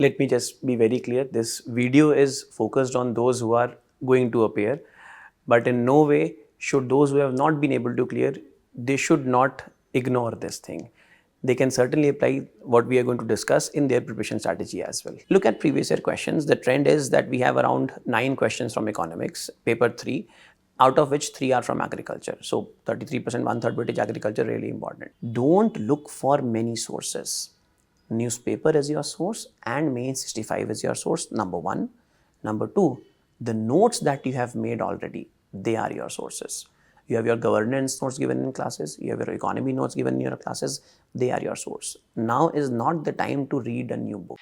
Let me just be very clear. This video is focused on those who are going to appear, but in no way should those who have not been able to clear, they should not ignore this thing. They can certainly apply what we are going to discuss in their preparation strategy as well. Look at previous year questions. The trend is that we have around 9 questions from economics, paper 3, out of which 3 are from agriculture. So 33%, one-third weightage agriculture, really important. Don't look for many sources. Newspaper is your source and main 65 is your source, number 1. Number 2, the notes that you have made already, they are your sources. You have your governance notes given in classes, you have your economy notes given in your classes, they are your source. Now is not the time to read a new book.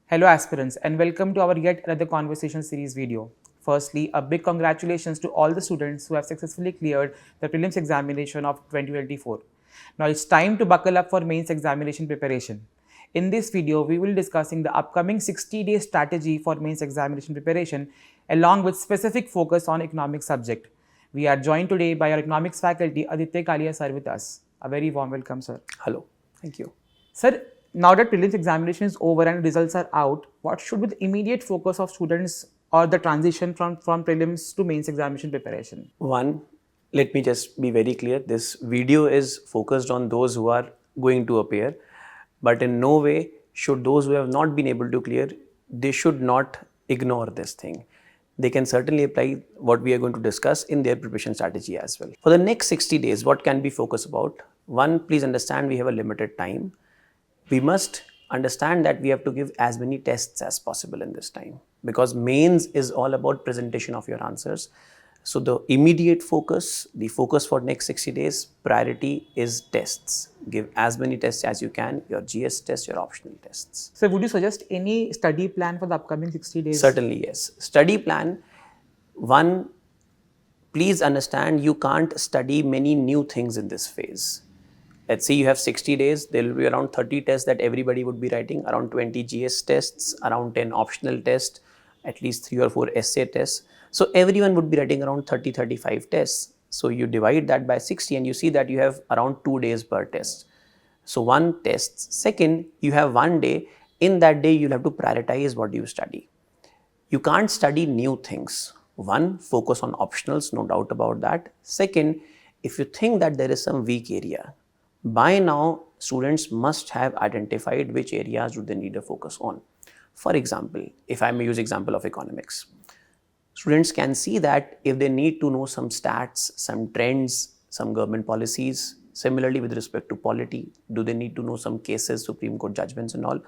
Hello aspirants and welcome to our yet another conversation series video. Firstly, a big congratulations to all the students who have successfully cleared the prelims examination of 2024. Now it's time to buckle up for mains examination preparation. In this video, we will be discussing the upcoming 60-day strategy for mains examination preparation along with specific focus on economics subject. We are joined today by our economics faculty Aditya, Kalia sir with us. A very warm welcome, sir. Hello, thank you. Sir, now that prelims examination is over and results are out, what should be the immediate focus of students or the transition from prelims to mains examination preparation? One, let me just be very clear. This video is focused on those who are going to appear, but in no way should those who have not been able to clear, they should not ignore this thing. They can certainly apply what we are going to discuss in their preparation strategy as well. For the next 60 days, what can be focused about? One, please understand we have a limited time. We must understand that we have to give as many tests as possible in this time because mains is all about presentation of your answers. So the immediate focus, the focus for next 60 days, priority is tests. Give as many tests as you can, your GS tests, your optional tests. So would you suggest any study plan for the upcoming 60 days? Certainly, yes. Study plan, one, please understand you can't study many new things in this phase. Let's say you have 60 days, there will be around 30 tests that everybody would be writing, around 20 GS tests, around 10 optional tests, at least 3 or 4 essay tests. So everyone would be writing around 30-35 tests. So you divide that by 60 and you see that you have around 2 days per test. So 1 test. Second, you have 1 day. In that day, you'll have to prioritize what you study. You can't study new things. 1, focus on optionals, no doubt about that. Second, if you think that there is some weak area, by now, students must have identified which areas do they need a focus on. For example, if I may use example of economics, students can see that if they need to know some stats, some trends, some government policies, similarly with respect to polity, do they need to know some cases, Supreme Court judgments and all,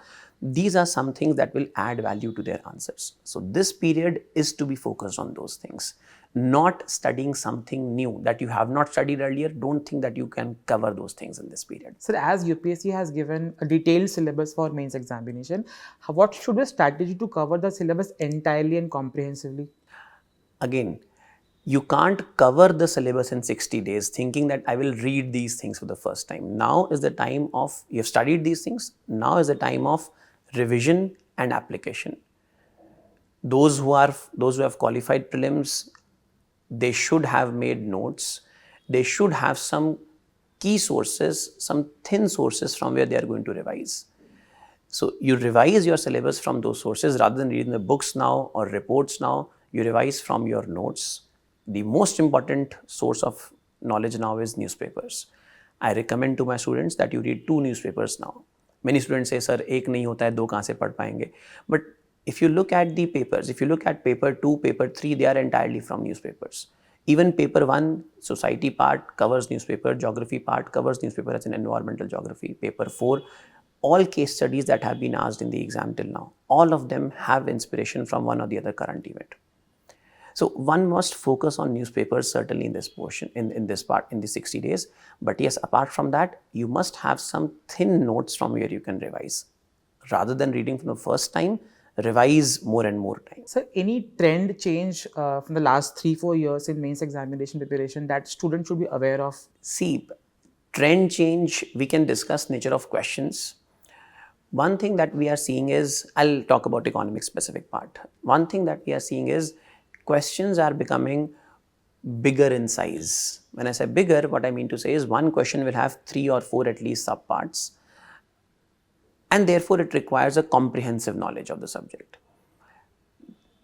these are some things that will add value to their answers. So this period is to be focused on those things. Not studying something new that you have not studied earlier. Don't think that you can cover those things in this period. Sir, as UPSC has given a detailed syllabus for mains examination, what should be a strategy to cover the syllabus entirely and comprehensively? Again, you can't cover the syllabus in 60 days thinking that I will read these things for the first time. Now is the time of, you have studied these things, now is the time of revision and application. Those who have qualified prelims, they should have made notes. They should have some key sources, some thin sources from where they are going to revise. So you revise your syllabus from those sources rather than reading the books now or reports now. You revise from your notes. The most important source of knowledge now is newspapers. I recommend to my students that you read 2 newspapers now. Many students say, sir, एक नहीं होता है, 2 कहाँ से पढ़ पाएंगे? But if you look at the papers, if you look at paper 2, paper 3, they are entirely from newspapers. Even paper 1, society part covers newspaper, geography part covers newspaper as an environmental geography. Paper 4, all case studies that have been asked in the exam till now, all of them have inspiration from one or the other current event. So one must focus on newspapers certainly in this portion, in this part, in the 60 days. But yes, apart from that, you must have some thin notes from where you can revise. Rather than reading from the first time, revise more and more time. So any trend change from the last 3-4 years in mains examination preparation that students should be aware of? See, trend change, we can discuss nature of questions. One thing that we are seeing is, I'll talk about economic specific part. One thing that we are seeing is questions are becoming bigger in size. When I say bigger, what I mean to say is one question will have 3 or 4 at least subparts, and therefore it requires a comprehensive knowledge of the subject.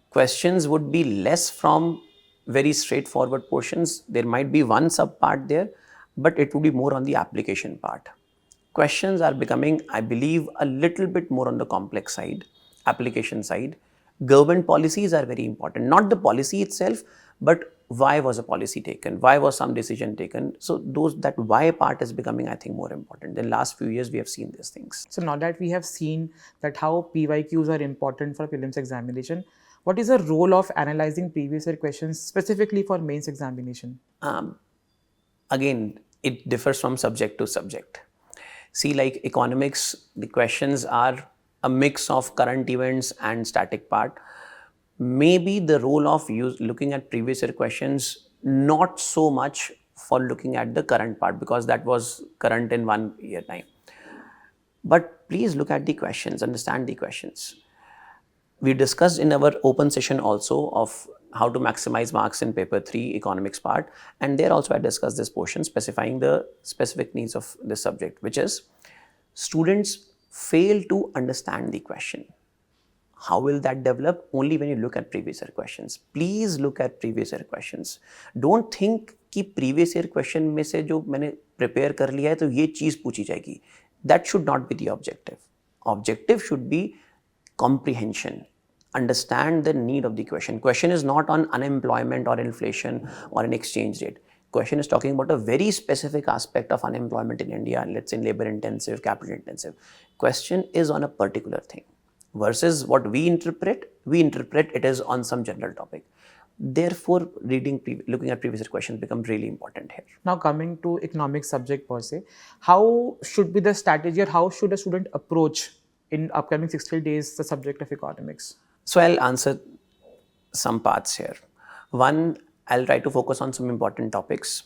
Questions would be less from very straightforward portions. There might be one subpart there, but it would be more on the application part. Questions are becoming, I believe, a little bit more on the complex side, application side. Government policies are very important, not the policy itself, but why was a policy taken, why was some decision taken. So that why part is becoming, I think, more important. In last few years we have seen these things. So now that we have seen that how PYQs are important for prelims examination, what is the role of analyzing previous year questions specifically for mains examination? Again, it differs from subject to subject. See, like economics, the questions are a mix of current events and static part. Maybe the role of looking at previous year questions, not so much for looking at the current part, because that was current in 1 year time. But please look at the questions, understand the questions. We discussed in our open session also of how to maximize marks in paper 3 economics part, and there also I discussed this portion specifying the specific needs of this subject, which is students fail to understand the question. How will that develop? Only when you look at previous year questions. Please look at previous year questions. Don't think कि previous year question में से जो मैंने prepare कर लिया है तो ये चीज़ पूछी जाएगी. That should not be the objective. Objective should be comprehension. Understand the need of the question. Question is not on unemployment or inflation or an exchange rate. Question is talking about a very specific aspect of unemployment in India, let's say labor intensive, capital intensive. Question is on a particular thing. Versus what we interpret it is on some general topic. Therefore, looking at previous questions becomes really important here. Now coming to economics subject per se, how should be the strategy or how should a student approach in upcoming 60 days the subject of economics? So I'll answer some parts here. One, I'll try to focus on some important topics.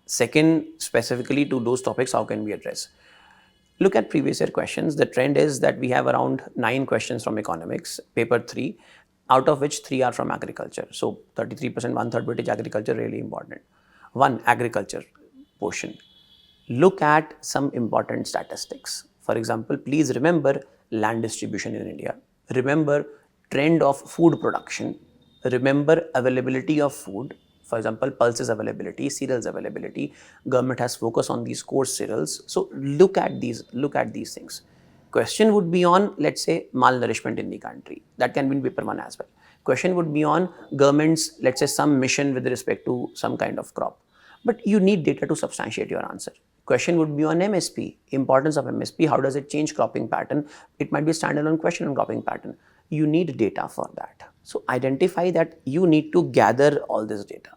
Second, specifically to those topics, how can we address? Look at previous year questions. The trend is that we have around 9 questions from economics, paper 3, out of which 3 are from agriculture. So 33%, 1/3 weightage agriculture, really important. One, agriculture portion. Look at some important statistics. For example, please remember land distribution in India. Remember trend of food production. Remember availability of food. For example, pulses availability, cereals availability. Government has focus on these core cereals. So look at these things. Question would be on, let's say, malnourishment in the country. That can be in paper 1 as well. Question would be on government's, let's say, some mission with respect to some kind of crop. But you need data to substantiate your answer. Question would be on MSP, importance of MSP, how does it change cropping pattern? It might be a standalone question on cropping pattern. You need data for that. So identify that you need to gather all this data.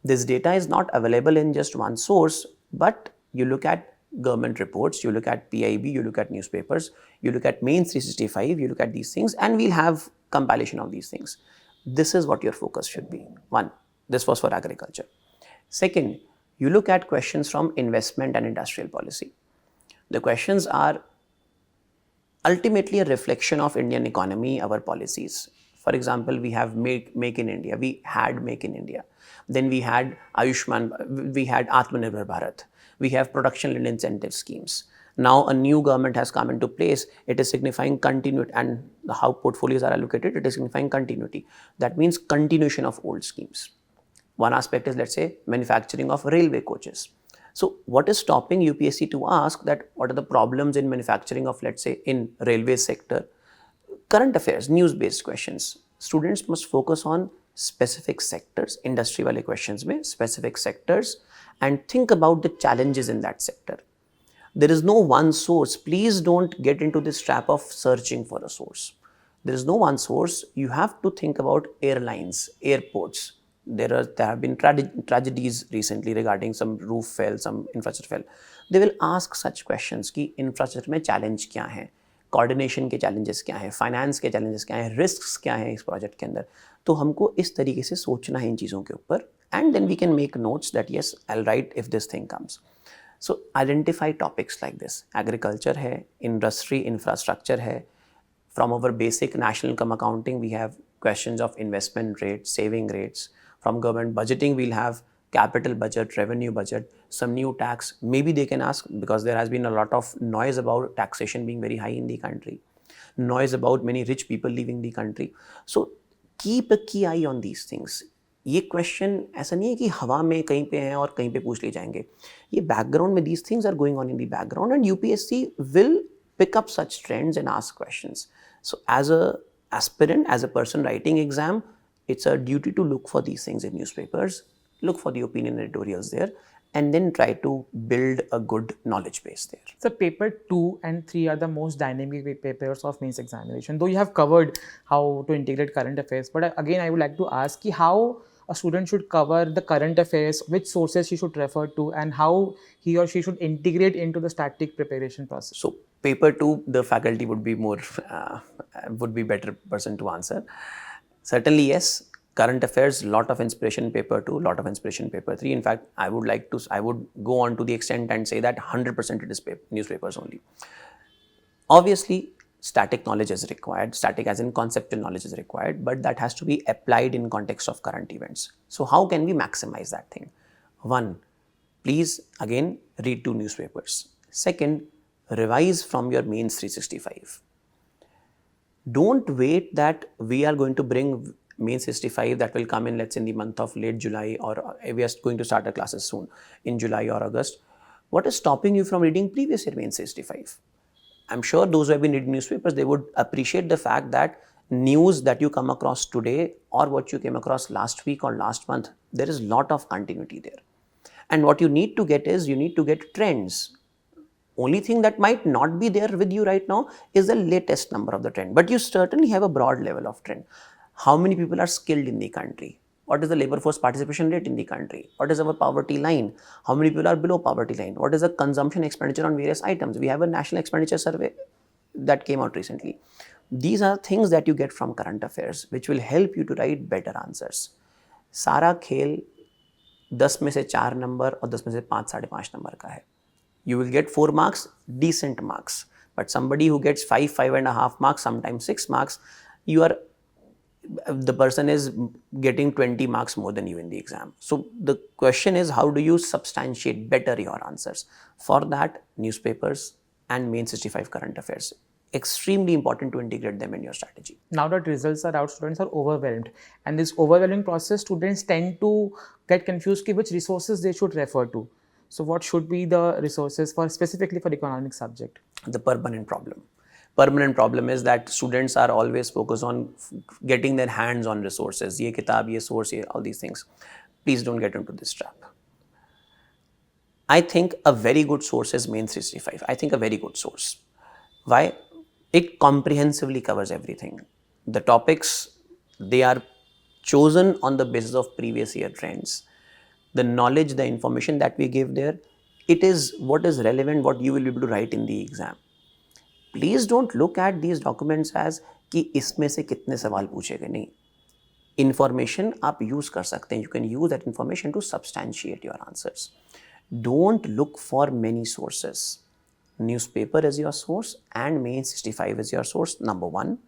This data is not available in just one source, but you look at government reports, you look at PIB, you look at newspapers, you look at Mains 365, you look at these things, and we'll have compilation of these things. This is what your focus should be. One, this was for agriculture. Second, you look at questions from investment and industrial policy. The questions are ultimately a reflection of Indian economy, our policies. For example, we have Make in India. We had Make in India. Then we had Ayushman, we had Atmanirbhar Bharat. We have production-linked incentive schemes. Now a new government has come into place. It is signifying continuity, and how portfolios are allocated, it is signifying continuity. That means continuation of old schemes. One aspect is, let's say, manufacturing of railway coaches. So what is stopping UPSC to ask that what are the problems in manufacturing of, let's say, in railway sector? Current affairs, news-based questions. Students must focus on specific sectors, industry wale questions mein, specific sectors, and think about the challenges in that sector. There is no one source. Please don't get into this trap of searching for a source. There is no one source. You have to think about airlines, airports. There have been tragedies recently regarding some roof fell, some infrastructure fell. They will ask such questions कि infrastructure में challenge क्या है, coordination के challenges क्या है, finance के challenges क्या है, risks क्या है इस project के अंदर. तो हमको इस तरीके से सोचना है इन चीज़ों के ऊपर, and then we can make notes that yes, I'll write if this thing comes. So identify topics like this. Agriculture है, industry, infrastructure है. From our basic national income accounting, we have questions of investment rates, saving rates. from government. Budgeting, we'll have capital budget, revenue budget, some new tax. Maybe they can ask, because there has been a lot of noise about taxation being very high in the country, noise about many rich people leaving the country. So keep a key eye on these things. ये question ऐसा नहीं है कि हवा में कहीं पे हैं और कहीं पे पूछ लिए जाएंगे. ये बैकग्राउंड में these things are going on in the background, and UPSC will pick up such trends and ask questions. So as a aspirant, as a person writing exam, it's a duty to look for these things in newspapers, look for the opinion editorials there, and then try to build a good knowledge base there. So paper 2 and 3 are the most dynamic papers of mains examination. Though you have covered how to integrate current affairs, but again I would like to ask how a student should cover the current affairs, which sources he should refer to, and how he or she should integrate into the static preparation process. So paper 2, the faculty would be more would be better person to answer. Certainly yes, current affairs, lot of inspiration paper 2, lot of inspiration paper 3. In fact, I would go on to the extent and say that 100% it is newspapers only. Obviously, static knowledge is required, static as in conceptual knowledge is required, but that has to be applied in context of current events. So how can we maximize that thing? One, please again read 2 newspapers. Second, revise from your mains 365. Don't wait that we are going to bring mains 65 that will come in, let's say, in the month of late July, or we are going to start our classes soon in July or August. What is stopping you from reading previous year mains 65? I'm sure those who have been reading newspapers, they would appreciate the fact that news that you come across today or what you came across last week or last month, there is a lot of continuity there. And what you need to get is, you need to get trends. Only thing that might not be there with you right now is the latest number of the trend, but you certainly have a broad level of trend. How many people are skilled in the country? What is the labor force participation rate in the country? What is our poverty line? How many people are below poverty line? What is the consumption expenditure on various items? We have a national expenditure survey that came out recently. These are things that you get from current affairs, which will help you to write better answers. सारा खेल 10 में से 4 number और 10 में से 5 साढ़े 5 number का है. You will get 4 marks, decent marks. But somebody who gets 5, 5.5 marks, sometimes 6 marks, the person is getting 20 marks more than you in the exam. So the question is, how do you substantiate better your answers? For that, newspapers and main 65 current affairs. Extremely important to integrate them in your strategy. Now that results are out, students are overwhelmed. And this overwhelming process, students tend to get confused which resources they should refer to. So what should be the resources for specifically for the economic subject? The permanent problem. Permanent problem is that students are always focused on getting their hands on resources. Ye kitab, ye source, ye all these things. Please don't get into this trap. I think a very good source is Mains 365. I think a very good source. Why? It comprehensively covers everything. The topics, they are chosen on the basis of previous year trends. The knowledge, the information that we give there, it is what is relevant, what you will be able to write in the exam. Please don't look at these documents as कि इसमें से कितने सवाल पूछेंगे. नहीं. Information आप use कर सकते हैं. You can use that information to substantiate your answers. Don't look for many sources. Newspaper is your source and main 65 is your source, number 1.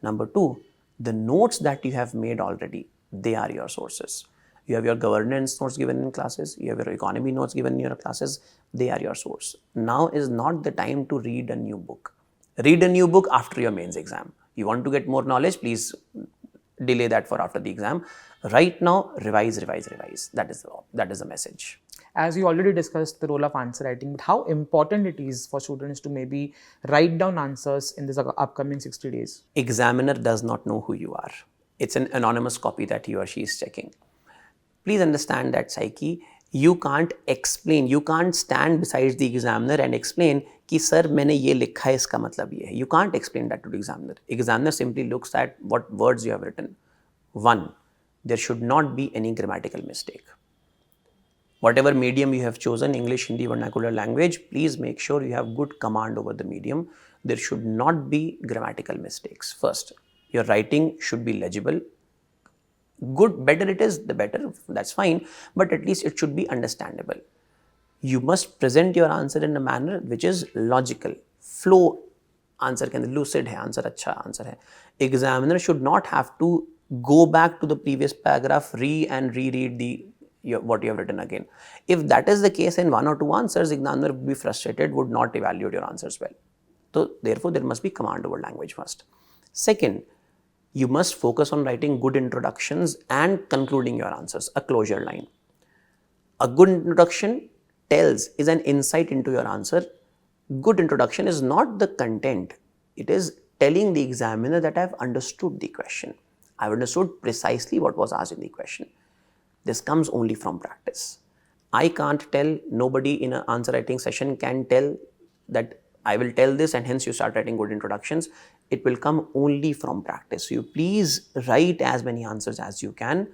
Number 2, the notes that you have made already, they are your sources. You have your governance notes given in classes, you have your economy notes given in your classes, they are your source. Now is not the time to read a new book. Read a new book after your mains exam. You want to get more knowledge, please delay that for after the exam. Right now, revise, revise, revise. That is the message. As you already discussed the role of answer writing, but how important it is for students to maybe write down answers in this upcoming 60 days? Examiner does not know who you are. It's an anonymous copy that he or she is checking. Please understand that psyche. You can't explain, you can't stand beside the examiner and explain कि sir मैंने ये लिखा है इसका मतलब ये है. You can't explain that to the examiner. Examiner simply looks at what words you have written. 1, there should not be any grammatical mistake. Whatever medium you have chosen, English, Hindi, vernacular language, please make sure you have good command over the medium. There should not be grammatical mistakes. First, your writing should be legible. Good, better it is, the better, that's fine, but at least it should be understandable. You must present your answer in a manner which is logical. Flow answer can lucid hai, answer acha answer hai. Examiner should not have to go back to the previous paragraph, reread what you have written again. If that is the case in 1 or 2 answers, examiner would be frustrated, would not evaluate your answers well. So therefore, there must be command over language first. Second, you must focus on writing good introductions and concluding your answers, a closure line. A good introduction is an insight into your answer. Good introduction is not the content. It is telling the examiner that I have understood the question. I have understood precisely what was asked in the question. This comes only from practice. I can't tell, nobody in an answer writing session can tell that I will tell this and hence you start writing good introductions. It will come only from practice. So you please write as many answers as you can.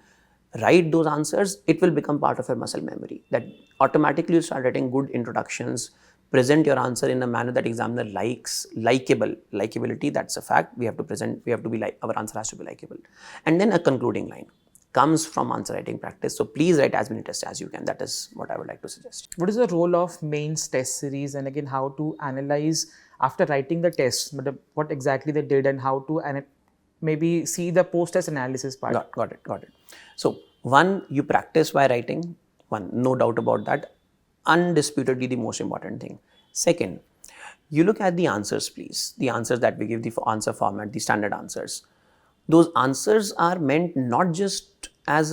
Write those answers, it will become part of your muscle memory. That automatically you start writing good introductions, present your answer in a manner that examiner likes, likability, that's a fact. We have to present, we have to be like, our answer has to be likable. And then a concluding line comes from answer writing practice. So please write as many tests as you can. That is what I would like to suggest. What is the role of mains test series, and again how to analyze after writing the test, but what exactly they did and how to maybe see the post-test analysis part? Got it. So one, you practice by writing. One, no doubt about that. Undisputedly the most important thing. Second, you look at the answers, please. The answers that we give, the answer format, the standard answers. Those answers are meant not just as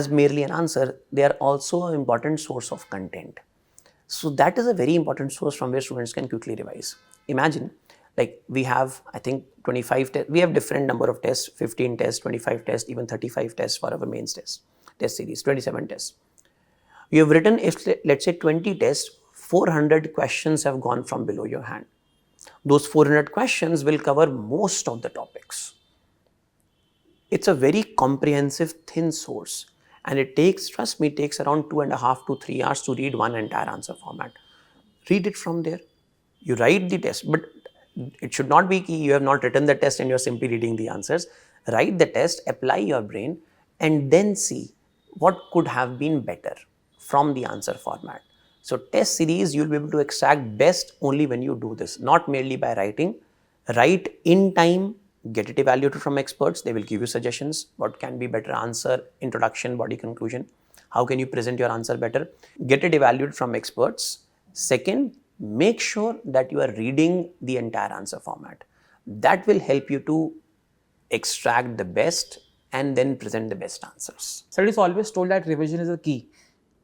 merely an answer, they are also an important source of content. So that is a very important source from where students can quickly revise. Imagine, like we have, I think 25 tests, we have different number of tests, 15 tests, 25 tests, even 35 tests for our mains test series, 27 tests. You have written, if let's say 20 tests, 400 questions have gone from below your hand. Those 400 questions will cover most of the topics. It's a very comprehensive, thin source. And it takes, trust me, it takes around 2.5 to 3 hours to read one entire answer format. Read it from there. You write the test, but it should not be you have not written the test and you're simply reading the answers. Write the test, apply your brain, and then see what could have been better from the answer format. So test series, you'll be able to extract best only when you do this, not merely by writing. Write in time, get it evaluated from experts. They will give you suggestions. What can be better answer, introduction, body conclusion. How can you present your answer better? Get it evaluated from experts. Second, make sure that you are reading the entire answer format. That will help you to extract the best and then present the best answers. So it is always told that revision is a key.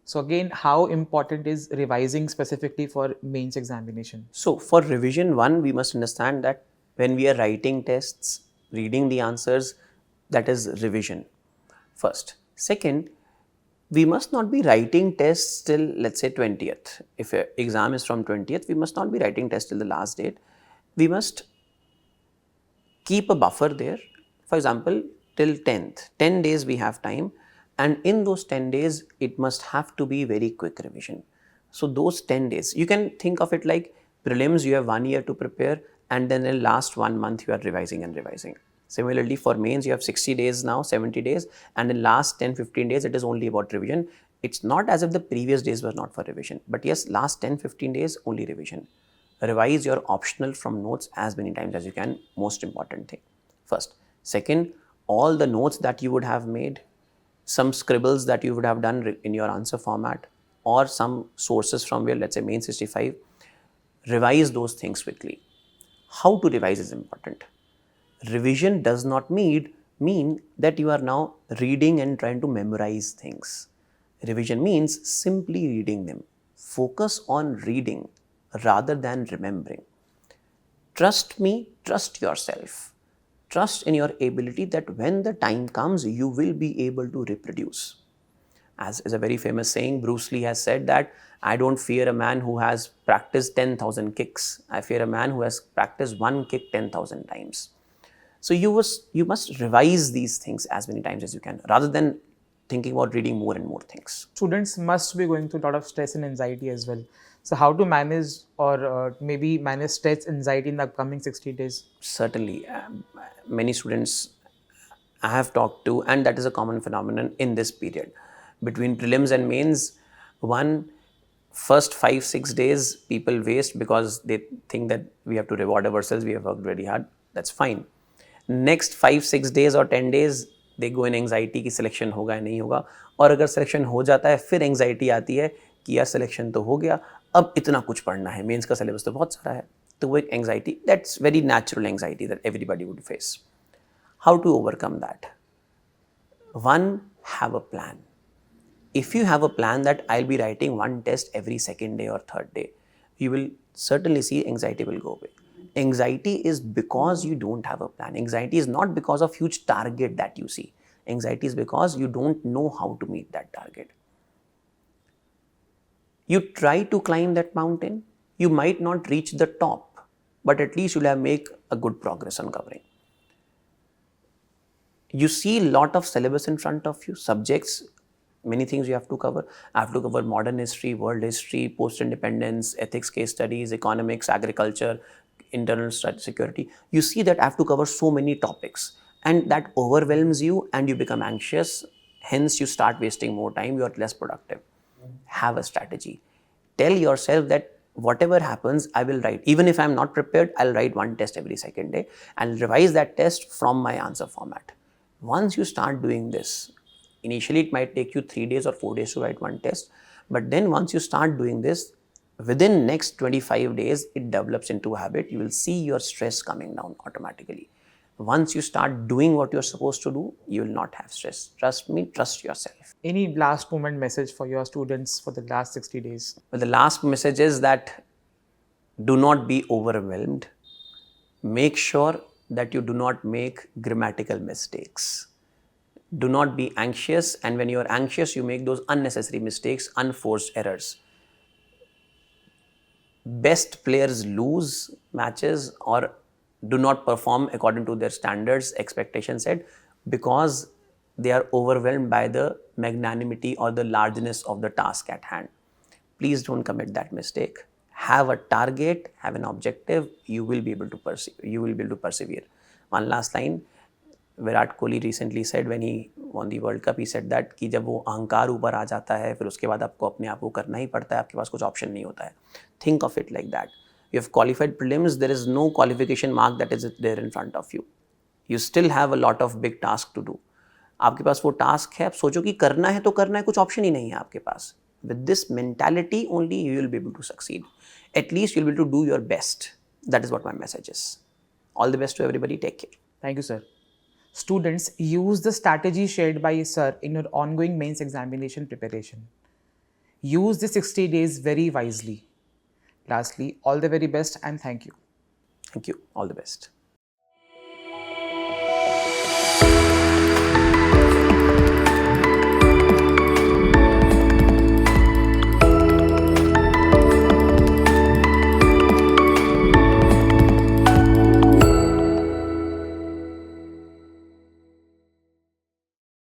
So again, how important is revising specifically for mains examination? So for revision, one, we must understand that when we are writing tests, reading the answers, that is revision first. Second, we must not be writing tests till, let's say, 20th. If an exam is from 20th, we must not be writing tests till the last date. We must keep a buffer there. For example, till 10th, 10 days we have time, and in those 10 days, it must have to be very quick revision. So those 10 days, you can think of it like prelims, you have 1 year to prepare, and then in the last 1 month, you are revising and revising. Similarly, for mains, you have 60 days now, 70 days, and in last 10-15 days, it is only about revision. It's not as if the previous days were not for revision, but yes, last 10-15 days, only revision. Revise your optional from notes as many times as you can, most important thing, first. Second, all the notes that you would have made, some scribbles that you would have done in your answer format, or some sources from where, let's say, main 65, revise those things quickly. How to revise is important. Revision does not mean that you are now reading and trying to memorize things. Revision means simply reading them. Focus on reading rather than remembering. Trust me, trust yourself. Trust in your ability that when the time comes, you will be able to reproduce. As is a very famous saying, Bruce Lee has said that, I don't fear a man who has practiced 10,000 kicks. I fear a man who has practiced one kick 10,000 times. So you must revise these things as many times as you can, rather than thinking about reading more and more things. Students must be going through a lot of stress and anxiety as well. So how to manage or maybe manage stress, anxiety in the upcoming 60 days? Certainly, many students I have talked to, and that is a common phenomenon in this period. Between prelims and mains, first 5-6 days people waste because they think that we have to reward ourselves, we have worked very hard, that's fine. Next 5-6 days और 10 days दे गो इन anxiety कि selection होगा या नहीं होगा, और अगर selection हो जाता है फिर एंग्जाइटी आती है कि यार सिलेक्शन तो हो गया, अब इतना कुछ पढ़ना है, मेंस का सिलेबस तो बहुत सारा है. तो वो एक anxiety, that's very natural anxiety that everybody would face. How to overcome that? One, have a plan. If you have a plan that I'll be writing one test every second day or third day, you will certainly see anxiety will go away. Anxiety is because you don't have a plan. Anxiety is not because of huge target that you see. Anxiety is because you don't know how to meet that target. You try to climb that mountain, you might not reach the top, but at least you'll have made a good progress on covering. You see a lot of syllabus in front of you, subjects, many things you have to cover. I have to cover modern history, world history, post-independence, ethics, case studies, economics, agriculture, internal security. You see that I have to cover so many topics, and that overwhelms you and you become anxious. Hence, you start wasting more time, you are less productive. Have a strategy. Tell yourself that whatever happens, I will write. Even if I'm not prepared, I'll write one test every second day and revise that test from my answer format. Once you start doing this, initially it might take you 3 days or 4 days to write one test, but then once you start doing this, within next 25 days, it develops into a habit. You will see your stress coming down automatically. Once you start doing what you're supposed to do, you will not have stress. Trust me, trust yourself. Any last moment message for your students for the last 60 days? But the last message is that do not be overwhelmed. Make sure that you do not make grammatical mistakes. Do not be anxious, and when you are anxious, you make those unnecessary mistakes, unforced errors. Best players lose matches or do not perform according to their standards, expectation set, because they are overwhelmed by the magnanimity or the largeness of the task at hand. Please don't commit that mistake. Have a target, have an objective, you will be able to persevere. One last line, Virat Kohli recently said when he won the World Cup, he said that कि जब वो अहंकार ऊपर आ जाता है, फिर उसके बाद आपको अपने आप वो करना ही पड़ता है, आपके पास कुछ ऑप्शन नहीं होता है. Think of it like that. You have qualified prelims, there is no qualification mark that is there in front of you. You still have a lot of big task to do. आपके पास वो task है, आप सोचो कि करना है तो करना है, कुछ ऑप्शन ही नहीं है आपके पास. With this mentality only you will be able to succeed. At least you will be able to do your best. That is what my message is. All the best to everybody. Take care. Thank you, sir. Students, use the strategy shared by sir in your ongoing mains examination preparation. Use the 60 days very wisely. Lastly, all the very best and thank you. Thank you. All the best.